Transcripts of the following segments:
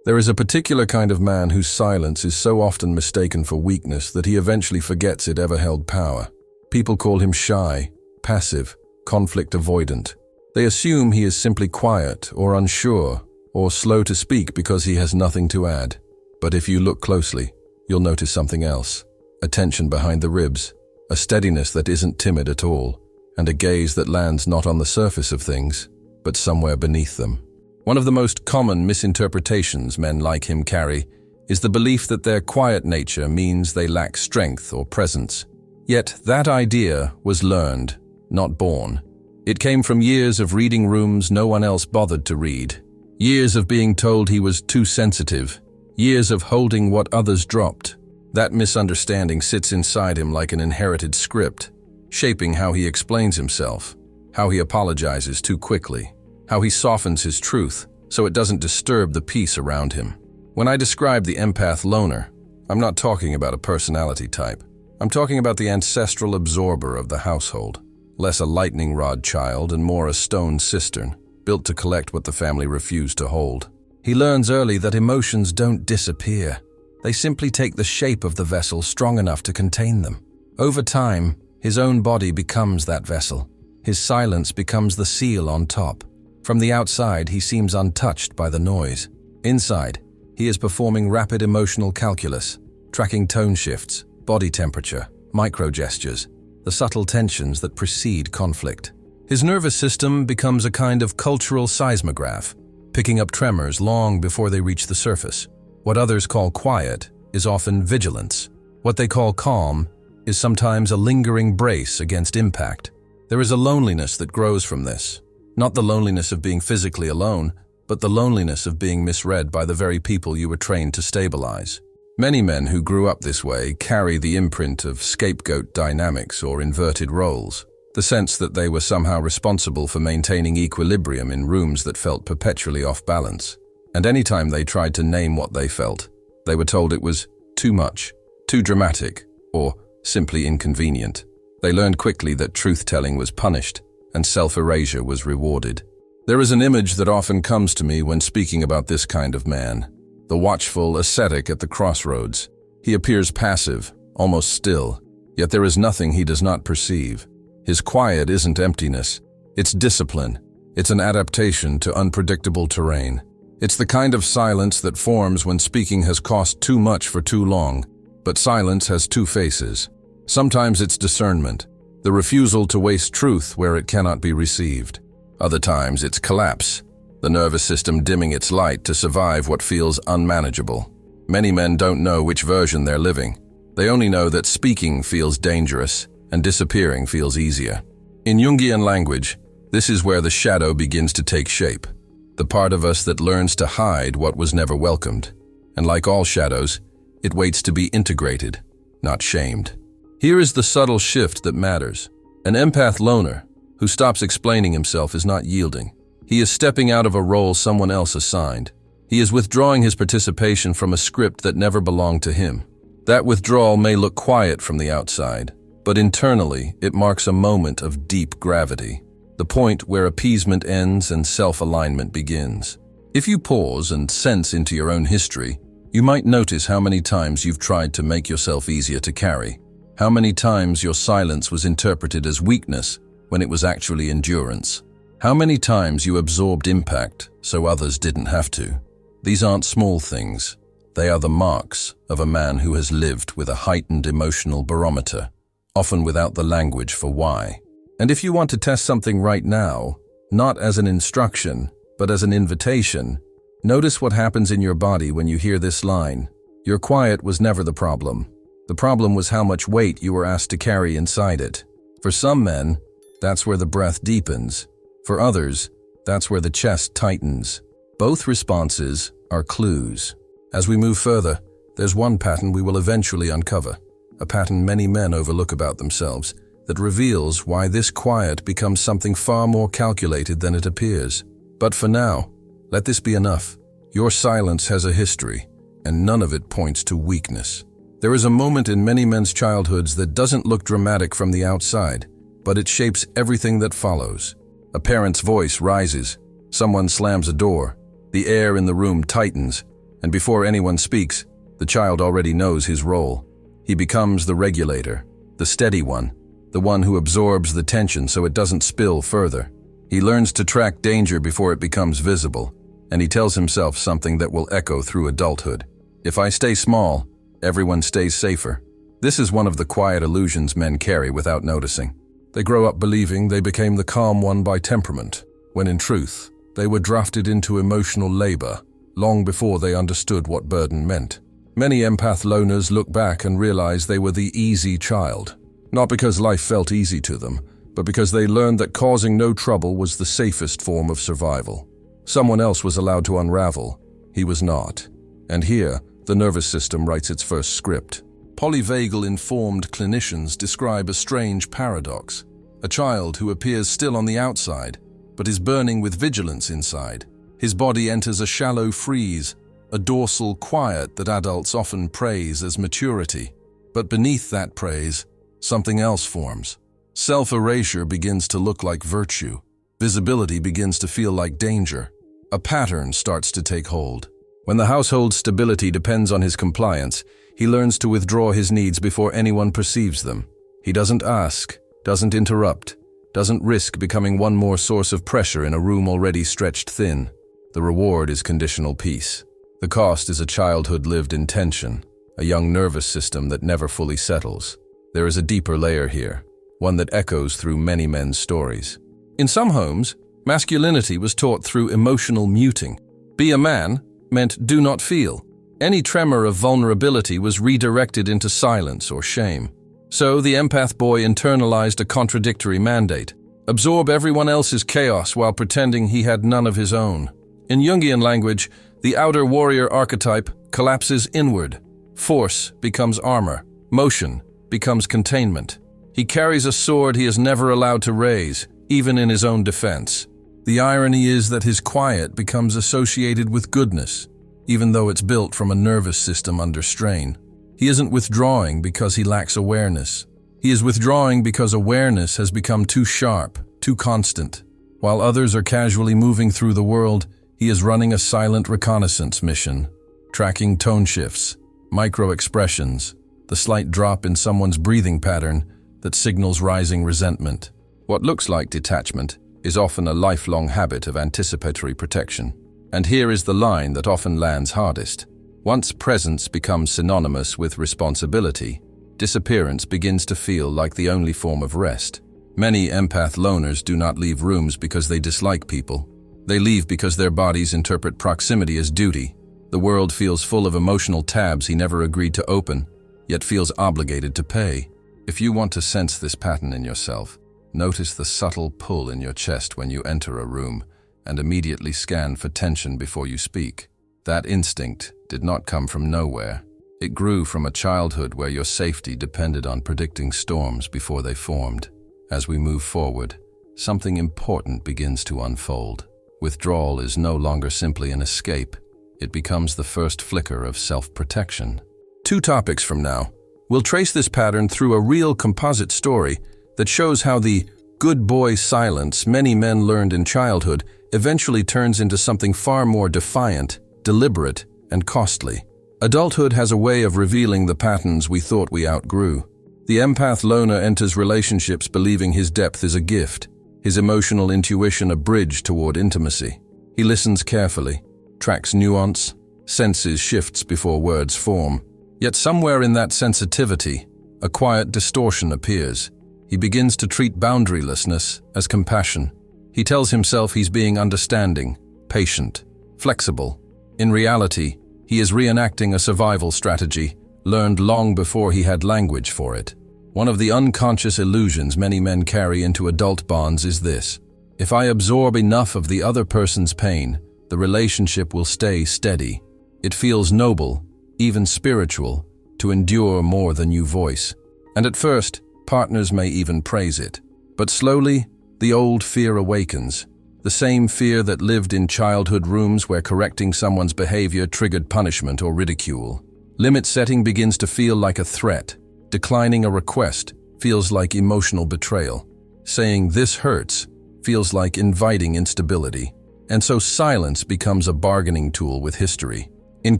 There is a particular kind of man whose silence is so often mistaken for weakness that he eventually forgets it ever held power. People call him shy, passive, conflict avoidant. They assume he is simply quiet or unsure or slow to speak because he has nothing to add. But if you look closely, you'll notice something else. A tension behind the ribs, a steadiness that isn't timid at all, and a gaze that lands not on the surface of things, but somewhere beneath them. One of the most common misinterpretations men like him carry is the belief that their quiet nature means they lack strength or presence. Yet that idea was learned, not born. It came from years of reading rooms no one else bothered to read, years of being told he was too sensitive, years of holding what others dropped. That misunderstanding sits inside him like an inherited script, shaping how he explains himself, how he apologizes too quickly, how he softens his truth so it doesn't disturb the peace around him. When I describe the empath loner, I'm not talking about a personality type. I'm talking about the ancestral absorber of the household, less a lightning rod child and more a stone cistern, built to collect what the family refused to hold. He learns early that emotions don't disappear. They simply take the shape of the vessel strong enough to contain them. Over time, his own body becomes that vessel. His silence becomes the seal on top. From the outside, he seems untouched by the noise. Inside, he is performing rapid emotional calculus, tracking tone shifts, body temperature, micro-gestures, the subtle tensions that precede conflict. His nervous system becomes a kind of cultural seismograph, picking up tremors long before they reach the surface. What others call quiet is often vigilance. What they call calm is sometimes a lingering brace against impact. There is a loneliness that grows from this. Not the loneliness of being physically alone, but the loneliness of being misread by the very people you were trained to stabilize. Many men who grew up this way carry the imprint of scapegoat dynamics or inverted roles, the sense that they were somehow responsible for maintaining equilibrium in rooms that felt perpetually off balance. And anytime they tried to name what they felt, they were told it was too much, too dramatic, or simply inconvenient. They learned quickly that truth-telling was punished and self-erasure was rewarded. There is an image that often comes to me when speaking about this kind of man, the watchful ascetic at the crossroads. He appears passive, almost still, yet there is nothing he does not perceive. His quiet isn't emptiness, it's discipline. It's an adaptation to unpredictable terrain. It's the kind of silence that forms when speaking has cost too much for too long, but silence has two faces. Sometimes it's discernment, the refusal to waste truth where it cannot be received. Other times it's collapse, the nervous system dimming its light to survive what feels unmanageable. Many men don't know which version they're living. They only know that speaking feels dangerous and disappearing feels easier. In Jungian language, this is where the shadow begins to take shape, the part of us that learns to hide what was never welcomed. And like all shadows, it waits to be integrated, not shamed. Here is the subtle shift that matters. An empath loner who stops explaining himself is not yielding. He is stepping out of a role someone else assigned. He is withdrawing his participation from a script that never belonged to him. That withdrawal may look quiet from the outside, but internally it marks a moment of deep gravity, the point where appeasement ends and self-alignment begins. If you pause and sense into your own history, you might notice how many times you've tried to make yourself easier to carry, how many times your silence was interpreted as weakness when it was actually endurance, how many times you absorbed impact so others didn't have to. These aren't small things. They are the marks of a man who has lived with a heightened emotional barometer, often without the language for why. And if you want to test something right now, not as an instruction, but as an invitation, notice what happens in your body when you hear this line. Your quiet was never the problem. The problem was how much weight you were asked to carry inside it. For some men, that's where the breath deepens. For others, that's where the chest tightens. Both responses are clues. As we move further, there's one pattern we will eventually uncover, a pattern many men overlook about themselves, that reveals why this quiet becomes something far more calculated than it appears. But for now, let this be enough. Your silence has a history, and none of it points to weakness. There is a moment in many men's childhoods that doesn't look dramatic from the outside, but it shapes everything that follows. A parent's voice rises, someone slams a door, the air in the room tightens, And before anyone speaks, the child already knows his role. He becomes the regulator, the steady one, the one who absorbs the tension so it doesn't spill further. He learns to track danger before it becomes visible, and he tells himself something that will echo through adulthood. If I stay small, everyone stays safer. This is one of the quiet illusions men carry without noticing. They grow up believing they became the calm one by temperament, when in truth, they were drafted into emotional labor long before they understood what burden meant. Many empath loners look back and realize they were the easy child, not because life felt easy to them, but because they learned that causing no trouble was the safest form of survival. Someone else was allowed to unravel. He was not. And here, the nervous system writes its first script. Polyvagal informed clinicians describe a strange paradox. A child who appears still on the outside, but is burning with vigilance inside. His body enters a shallow freeze, a dorsal quiet that adults often praise as maturity. But beneath that praise, something else forms. Self-erasure begins to look like virtue. Visibility begins to feel like danger. A pattern starts to take hold. When the household's stability depends on his compliance, he learns to withdraw his needs before anyone perceives them. He doesn't ask, doesn't interrupt, doesn't risk becoming one more source of pressure in a room already stretched thin. The reward is conditional peace. The cost is a childhood lived in tension, a young nervous system that never fully settles. There is a deeper layer here, one that echoes through many men's stories. In some homes, masculinity was taught through emotional muting. Be a man meant do not feel. Any tremor of vulnerability was redirected into silence or shame. So the empath boy internalized a contradictory mandate: absorb everyone else's chaos while pretending he had none of his own. In Jungian language, the outer warrior archetype collapses inward. Force becomes armor. Motion becomes containment. He carries a sword he is never allowed to raise, even in his own defense. The irony is that his quiet becomes associated with goodness, even though it's built from a nervous system under strain. He isn't withdrawing because he lacks awareness. He is withdrawing because awareness has become too sharp, too constant. While others are casually moving through the world, he is running a silent reconnaissance mission, tracking tone shifts, micro-expressions, the slight drop in someone's breathing pattern that signals rising resentment. What looks like detachment is often a lifelong habit of anticipatory protection. And here is the line that often lands hardest. Once presence becomes synonymous with responsibility, disappearance begins to feel like the only form of rest. Many empath loners do not leave rooms because they dislike people. They leave because their bodies interpret proximity as duty. The world feels full of emotional tabs he never agreed to open, yet feels obligated to pay. If you want to sense this pattern in yourself, notice the subtle pull in your chest when you enter a room, and immediately scan for tension before you speak. That instinct did not come from nowhere. It grew from a childhood where your safety depended on predicting storms before they formed. As we move forward, something important begins to unfold. Withdrawal is no longer simply an escape. It becomes the first flicker of self-protection. 2 topics from now, we'll trace this pattern through a real composite story that shows how the good boy silence many men learned in childhood eventually turns into something far more defiant, deliberate, and costly. Adulthood has a way of revealing the patterns we thought we outgrew. The empath loner enters relationships believing his depth is a gift, his emotional intuition a bridge toward intimacy. He listens carefully, tracks nuance, senses shifts before words form. Yet somewhere in that sensitivity, a quiet distortion appears. He begins to treat boundarylessness as compassion. He tells himself he's being understanding, patient, flexible. In reality, he is reenacting a survival strategy learned long before he had language for it. One of the unconscious illusions many men carry into adult bonds is this: if I absorb enough of the other person's pain, the relationship will stay steady. It feels noble, even spiritual, to endure more than you voice. And at first, partners may even praise it. But slowly, the old fear awakens. The same fear that lived in childhood rooms where correcting someone's behavior triggered punishment or ridicule. Limit setting begins to feel like a threat. Declining a request feels like emotional betrayal. Saying "this hurts" feels like inviting instability. And so silence becomes a bargaining tool with history. In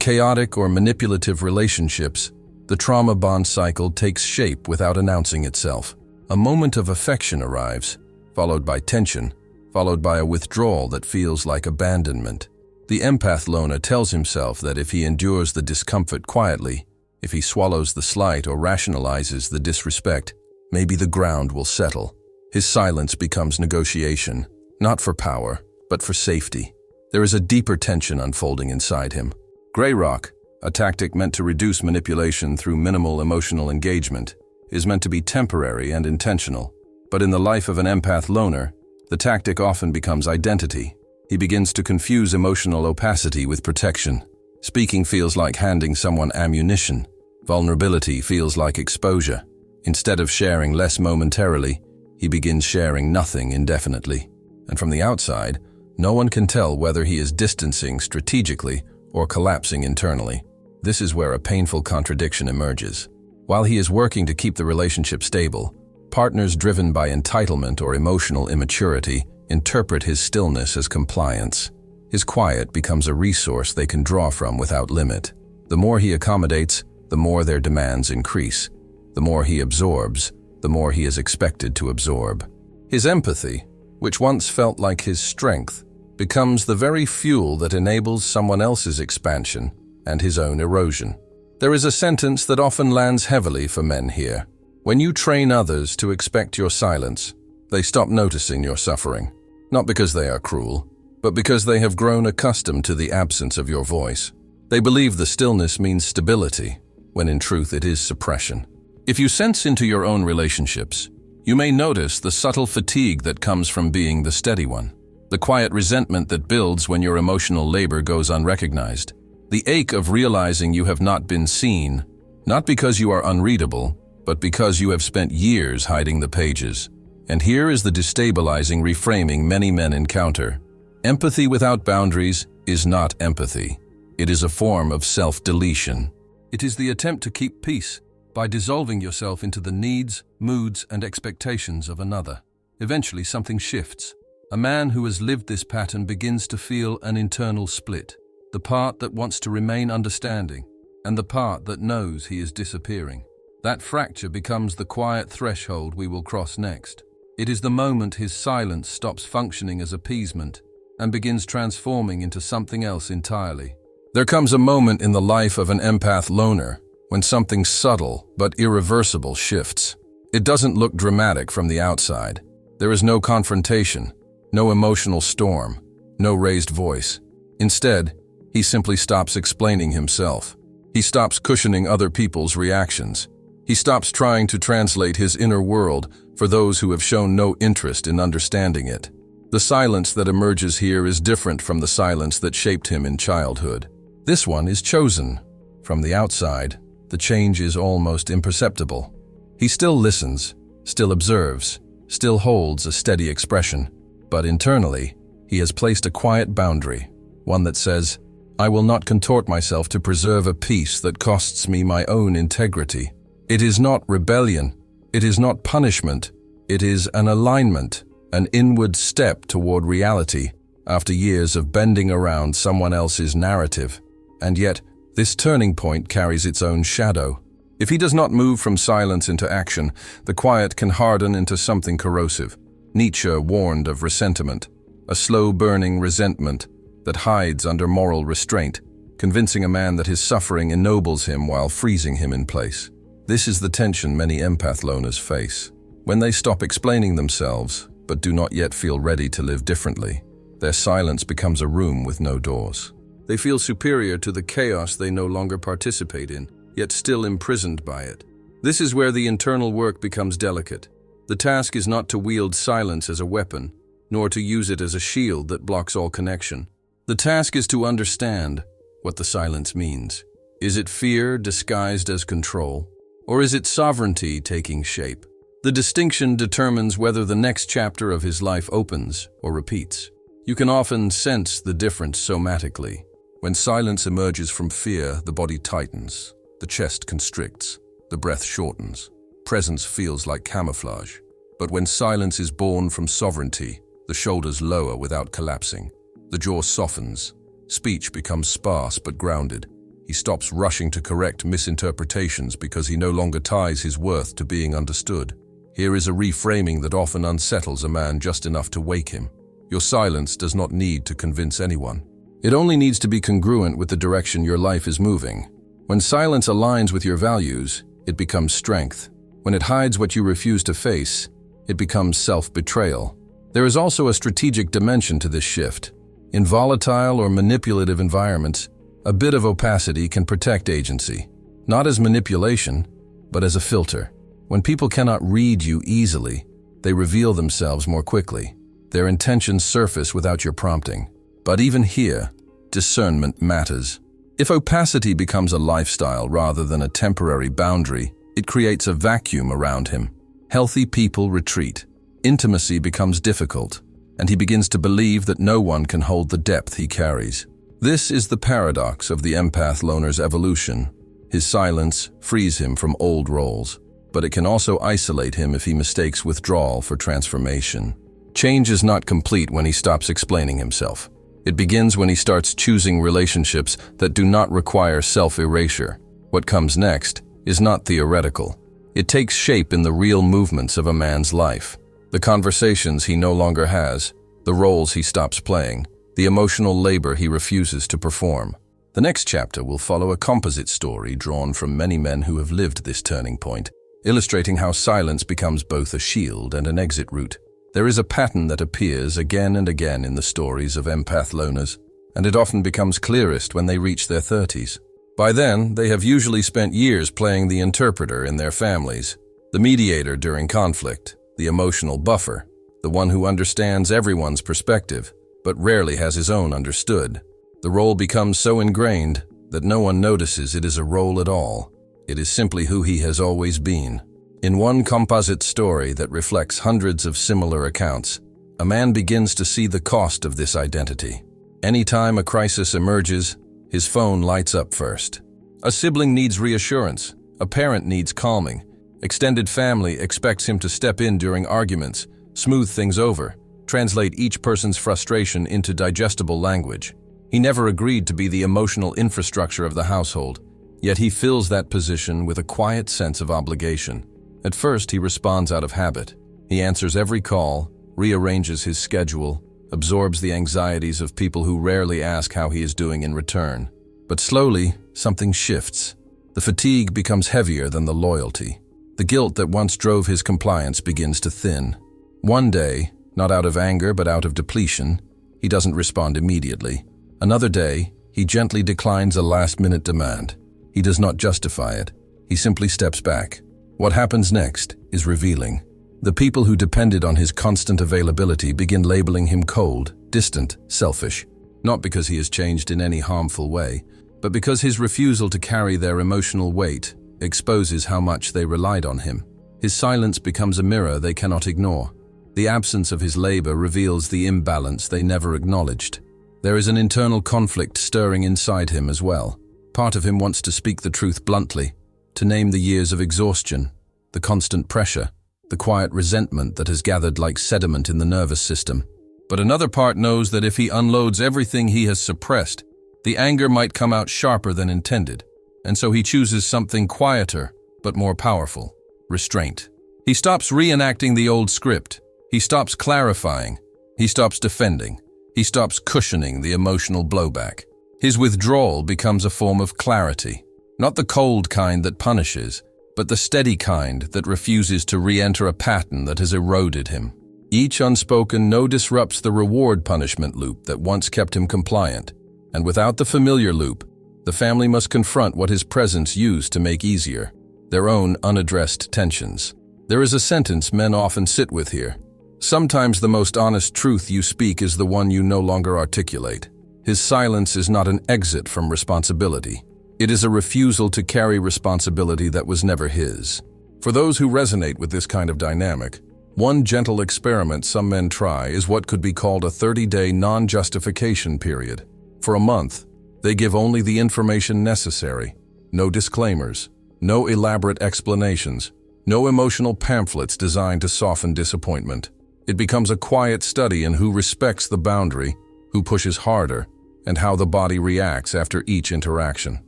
chaotic or manipulative relationships, the trauma bond cycle takes shape without announcing itself. A moment of affection arrives, followed by tension, followed by a withdrawal that feels like abandonment. The empath loner tells himself that if he endures the discomfort quietly, if he swallows the slight or rationalizes the disrespect, maybe the ground will settle. His silence becomes negotiation, not for power, but for safety. There is a deeper tension unfolding inside him. Grey rock, a tactic meant to reduce manipulation through minimal emotional engagement, is meant to be temporary and intentional. But in the life of an empath loner, the tactic often becomes identity. He begins to confuse emotional opacity with protection. Speaking feels like handing someone ammunition. Vulnerability feels like exposure. Instead of sharing less momentarily, he begins sharing nothing indefinitely. And from the outside, no one can tell whether he is distancing strategically or collapsing internally. This is where a painful contradiction emerges. While he is working to keep the relationship stable, partners driven by entitlement or emotional immaturity interpret his stillness as compliance. His quiet becomes a resource they can draw from without limit. The more he accommodates, the more their demands increase. The more he absorbs, the more he is expected to absorb. His empathy, which once felt like his strength, becomes the very fuel that enables someone else's expansion and his own erosion. There is a sentence that often lands heavily for men here. When you train others to expect your silence, they stop noticing your suffering. Not because they are cruel, but because they have grown accustomed to the absence of your voice. They believe the stillness means stability, when in truth it is suppression. If you sense into your own relationships, you may notice the subtle fatigue that comes from being the steady one, the quiet resentment that builds when your emotional labor goes unrecognized, the ache of realizing you have not been seen, not because you are unreadable, but because you have spent years hiding the pages. And here is the destabilizing reframing many men encounter. Empathy without boundaries is not empathy. It is a form of self-deletion. It is the attempt to keep peace by dissolving yourself into the needs, moods, and expectations of another. Eventually, something shifts. A man who has lived this pattern begins to feel an internal split. The part that wants to remain understanding, and the part that knows he is disappearing. That fracture becomes the quiet threshold we will cross next. It is the moment his silence stops functioning as appeasement and begins transforming into something else entirely. There comes a moment in the life of an empath loner when something subtle but irreversible shifts. It doesn't look dramatic from the outside. There is no confrontation, no emotional storm, no raised voice. Instead, he simply stops explaining himself. He stops cushioning other people's reactions. He stops trying to translate his inner world for those who have shown no interest in understanding it. The silence that emerges here is different from the silence that shaped him in childhood. This one is chosen. From the outside, the change is almost imperceptible. He still listens, still observes, still holds a steady expression. But internally, he has placed a quiet boundary, one that says, "I will not contort myself to preserve a peace that costs me my own integrity." It is not rebellion, it is not punishment, it is an alignment, an inward step toward reality after years of bending around someone else's narrative. And yet, this turning point carries its own shadow. If he does not move from silence into action, the quiet can harden into something corrosive. Nietzsche warned of resentment, a slow-burning resentment that hides under moral restraint, convincing a man that his suffering ennobles him while freezing him in place. This is the tension many empath loners face. When they stop explaining themselves, but do not yet feel ready to live differently, their silence becomes a room with no doors. They feel superior to the chaos they no longer participate in, yet still imprisoned by it. This is where the internal work becomes delicate. The task is not to wield silence as a weapon, nor to use it as a shield that blocks all connection. The task is to understand what the silence means. Is it fear disguised as control? Or is it sovereignty taking shape? The distinction determines whether the next chapter of his life opens or repeats. You can often sense the difference somatically. When silence emerges from fear, the body tightens, the chest constricts, the breath shortens. Presence feels like camouflage. But when silence is born from sovereignty, the shoulders lower without collapsing. The jaw softens. Speech becomes sparse but grounded. He stops rushing to correct misinterpretations because he no longer ties his worth to being understood. Here is a reframing that often unsettles a man just enough to wake him. Your silence does not need to convince anyone. It only needs to be congruent with the direction your life is moving. When silence aligns with your values, it becomes strength. When it hides what you refuse to face, it becomes self-betrayal. There is also a strategic dimension to this shift. In volatile or manipulative environments, a bit of opacity can protect agency, not as manipulation, but as a filter. When people cannot read you easily, they reveal themselves more quickly. Their intentions surface without your prompting. But even here, discernment matters. If opacity becomes a lifestyle rather than a temporary boundary, it creates a vacuum around him. Healthy people retreat. Intimacy becomes difficult, and he begins to believe that no one can hold the depth he carries. This is the paradox of the empath loner's evolution. His silence frees him from old roles, but it can also isolate him if he mistakes withdrawal for transformation. Change is not complete when he stops explaining himself. It begins when he starts choosing relationships that do not require self-erasure. What comes next is not theoretical. It takes shape in the real movements of a man's life. The conversations he no longer has, the roles he stops playing, the emotional labor he refuses to perform. The next chapter will follow a composite story drawn from many men who have lived this turning point, illustrating how silence becomes both a shield and an exit route. There is a pattern that appears again and again in the stories of empath loners, and it often becomes clearest when they reach their 30s. By then, they have usually spent years playing the interpreter in their families, the mediator during conflict, the emotional buffer, the one who understands everyone's perspective, but rarely has his own understood. The role becomes so ingrained that no one notices it is a role at all. It is simply who he has always been. In one composite story that reflects hundreds of similar accounts, a man begins to see the cost of this identity. Anytime a crisis emerges, his phone lights up first. A sibling needs reassurance. A parent needs calming. Extended family expects him to step in during arguments, smooth things over, translate each person's frustration into digestible language. He never agreed to be the emotional infrastructure of the household, yet he fills that position with a quiet sense of obligation. At first, he responds out of habit. He answers every call, rearranges his schedule, absorbs the anxieties of people who rarely ask how he is doing in return. But slowly, something shifts. The fatigue becomes heavier than the loyalty. The guilt that once drove his compliance begins to thin. One day, not out of anger but out of depletion, he doesn't respond immediately. Another day, he gently declines a last-minute demand. He does not justify it. He simply steps back. What happens next is revealing. The people who depended on his constant availability begin labeling him cold, distant, selfish. Not because he has changed in any harmful way, but because his refusal to carry their emotional weight exposes how much they relied on him. His silence becomes a mirror they cannot ignore. The absence of his labor reveals the imbalance they never acknowledged. There is an internal conflict stirring inside him as well. Part of him wants to speak the truth bluntly, to name the years of exhaustion, the constant pressure, the quiet resentment that has gathered like sediment in the nervous system. But another part knows that if he unloads everything he has suppressed, the anger might come out sharper than intended, and so he chooses something quieter but more powerful: restraint. He stops reenacting the old script. He stops clarifying. He stops defending. He stops cushioning the emotional blowback. His withdrawal becomes a form of clarity, not the cold kind that punishes, but the steady kind that refuses to re-enter a pattern that has eroded him. Each unspoken no disrupts the reward-punishment loop that once kept him compliant, and without the familiar loop, the family must confront what his presence used to make easier, their own unaddressed tensions. There is a sentence men often sit with here. Sometimes the most honest truth you speak is the one you no longer articulate. His silence is not an exit from responsibility. It is a refusal to carry responsibility that was never his. For those who resonate with this kind of dynamic, one gentle experiment some men try is what could be called a 30-day non-justification period. For a month, they give only the information necessary. No disclaimers, no elaborate explanations, no emotional pamphlets designed to soften disappointment. It becomes a quiet study in who respects the boundary, who pushes harder, and how the body reacts after each interaction.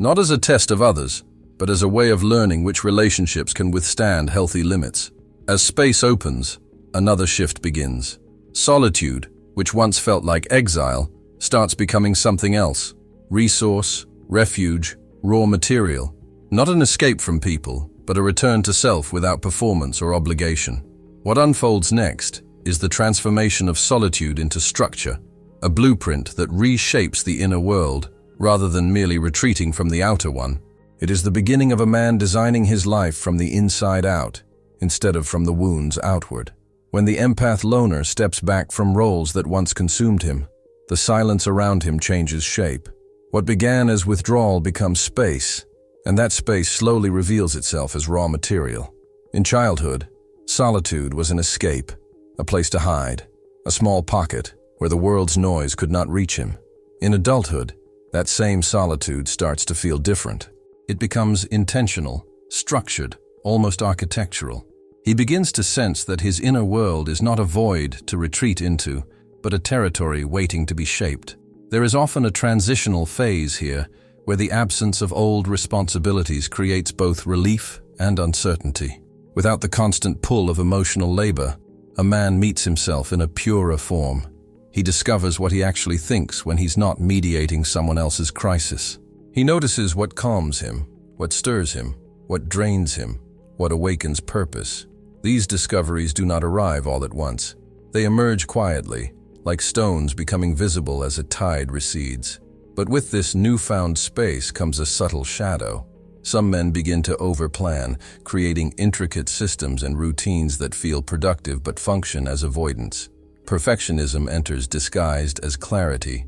not as a test of others, but as a way of learning which relationships can withstand healthy limits. As space opens, another shift begins. Solitude, which once felt like exile, starts becoming something else. Resource, refuge, raw material. Not an escape from people, but a return to self without performance or obligation. What unfolds next is the transformation of solitude into structure, a blueprint that reshapes the inner world rather than merely retreating from the outer one. It is the beginning of a man designing his life from the inside out, instead of from the wounds outward. When the empath loner steps back from roles that once consumed him, the silence around him changes shape. What began as withdrawal becomes space, and that space slowly reveals itself as raw material. In childhood, solitude was an escape, a place to hide, a small pocket where the world's noise could not reach him. In adulthood, that same solitude starts to feel different. It becomes intentional, structured, almost architectural. He begins to sense that his inner world is not a void to retreat into, but a territory waiting to be shaped. There is often a transitional phase here, where the absence of old responsibilities creates both relief and uncertainty. Without the constant pull of emotional labor, a man meets himself in a purer form. He discovers what he actually thinks when he's not mediating someone else's crisis. He notices what calms him, what stirs him, what drains him, what awakens purpose. These discoveries do not arrive all at once. They emerge quietly, like stones becoming visible as a tide recedes. But with this newfound space comes a subtle shadow. Some men begin to overplan, creating intricate systems and routines that feel productive but function as avoidance. Perfectionism enters disguised as clarity.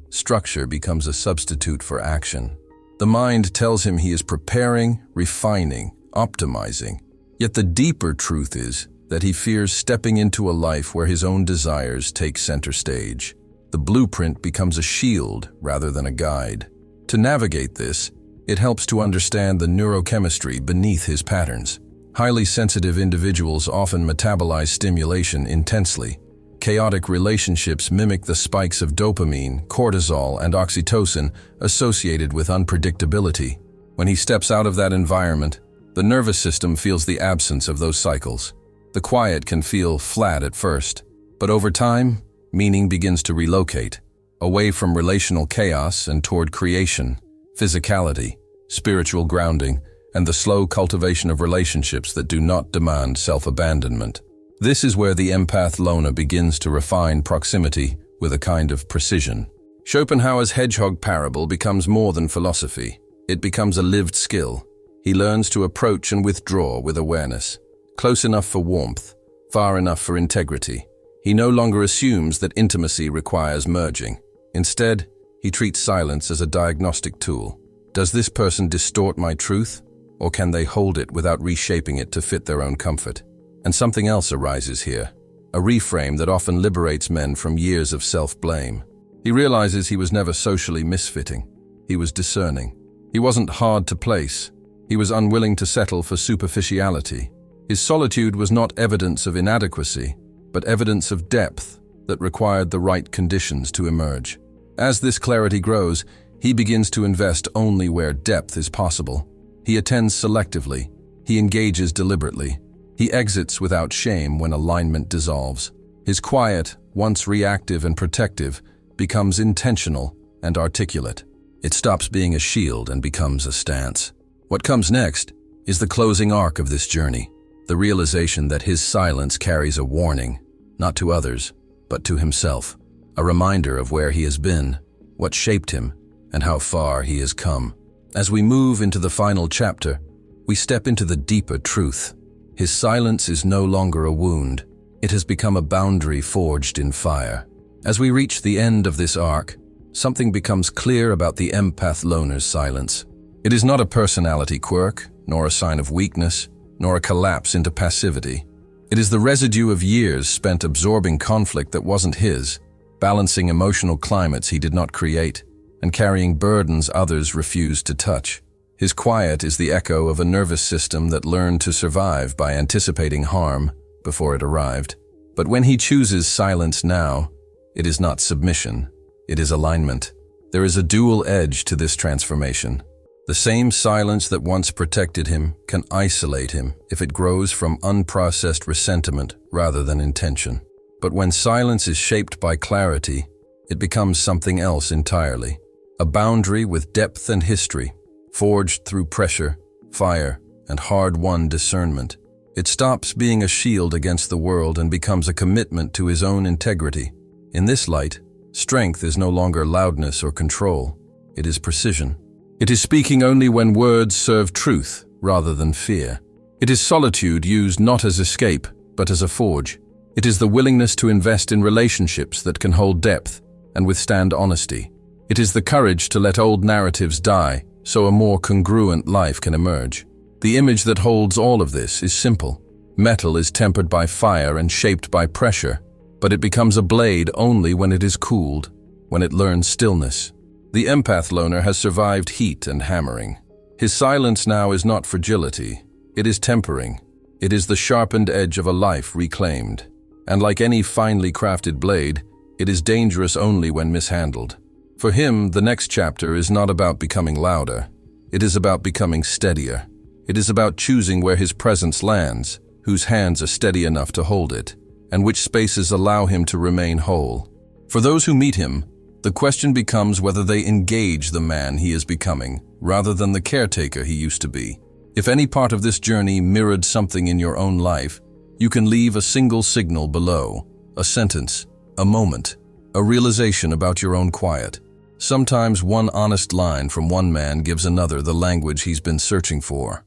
Structure becomes a substitute for action. The mind tells him he is preparing, refining, optimizing. Yet the deeper truth is that he fears stepping into a life where his own desires take center stage. The blueprint becomes a shield rather than a guide. To navigate this, it helps to understand the neurochemistry beneath his patterns. Highly sensitive individuals often metabolize stimulation intensely. Chaotic relationships mimic the spikes of dopamine, cortisol, and oxytocin associated with unpredictability. When he steps out of that environment, the nervous system feels the absence of those cycles. The quiet can feel flat at first, but over time, meaning begins to relocate, away from relational chaos and toward creation, physicality, spiritual grounding, and the slow cultivation of relationships that do not demand self-abandonment. This is where the empath loner begins to refine proximity with a kind of precision. Schopenhauer's hedgehog parable becomes more than philosophy. It becomes a lived skill. He learns to approach and withdraw with awareness. Close enough for warmth, far enough for integrity. He no longer assumes that intimacy requires merging. Instead, he treats silence as a diagnostic tool. Does this person distort my truth, or can they hold it without reshaping it to fit their own comfort? And something else arises here, a reframe that often liberates men from years of self-blame. He realizes he was never socially misfitting. He was discerning. He wasn't hard to place. He was unwilling to settle for superficiality. His solitude was not evidence of inadequacy, but evidence of depth that required the right conditions to emerge. As this clarity grows, he begins to invest only where depth is possible. He attends selectively. He engages deliberately. He exits without shame when alignment dissolves. His quiet, once reactive and protective, becomes intentional and articulate. It stops being a shield and becomes a stance. What comes next is the closing arc of this journey, the realization that his silence carries a warning, not to others, but to himself, a reminder of where he has been, what shaped him, and how far he has come. As we move into the final chapter, we step into the deeper truth. His silence is no longer a wound. It has become a boundary forged in fire. As we reach the end of this arc, something becomes clear about the empath loner's silence. It is not a personality quirk, nor a sign of weakness, nor a collapse into passivity. It is the residue of years spent absorbing conflict that wasn't his, balancing emotional climates he did not create, and carrying burdens others refused to touch. His quiet is the echo of a nervous system that learned to survive by anticipating harm before it arrived. But when he chooses silence now, it is not submission, it is alignment. There is a dual edge to this transformation. The same silence that once protected him can isolate him if it grows from unprocessed resentment rather than intention. But when silence is shaped by clarity, it becomes something else entirely. A boundary with depth and history, forged through pressure, fire, and hard-won discernment. It stops being a shield against the world and becomes a commitment to his own integrity. In this light, strength is no longer loudness or control. It is precision. It is speaking only when words serve truth rather than fear. It is solitude used not as escape, but as a forge. It is the willingness to invest in relationships that can hold depth and withstand honesty. It is the courage to let old narratives die so a more congruent life can emerge. The image that holds all of this is simple. Metal is tempered by fire and shaped by pressure, but it becomes a blade only when it is cooled, when it learns stillness. The empath loner has survived heat and hammering. His silence now is not fragility, it is tempering. It is the sharpened edge of a life reclaimed. And like any finely crafted blade, it is dangerous only when mishandled. For him, the next chapter is not about becoming louder. It is about becoming steadier. It is about choosing where his presence lands, whose hands are steady enough to hold it, and which spaces allow him to remain whole. For those who meet him, the question becomes whether they engage the man he is becoming, rather than the caretaker he used to be. If any part of this journey mirrored something in your own life, you can leave a single signal below, a sentence, a moment, a realization about your own quiet. Sometimes one honest line from one man gives another the language he's been searching for.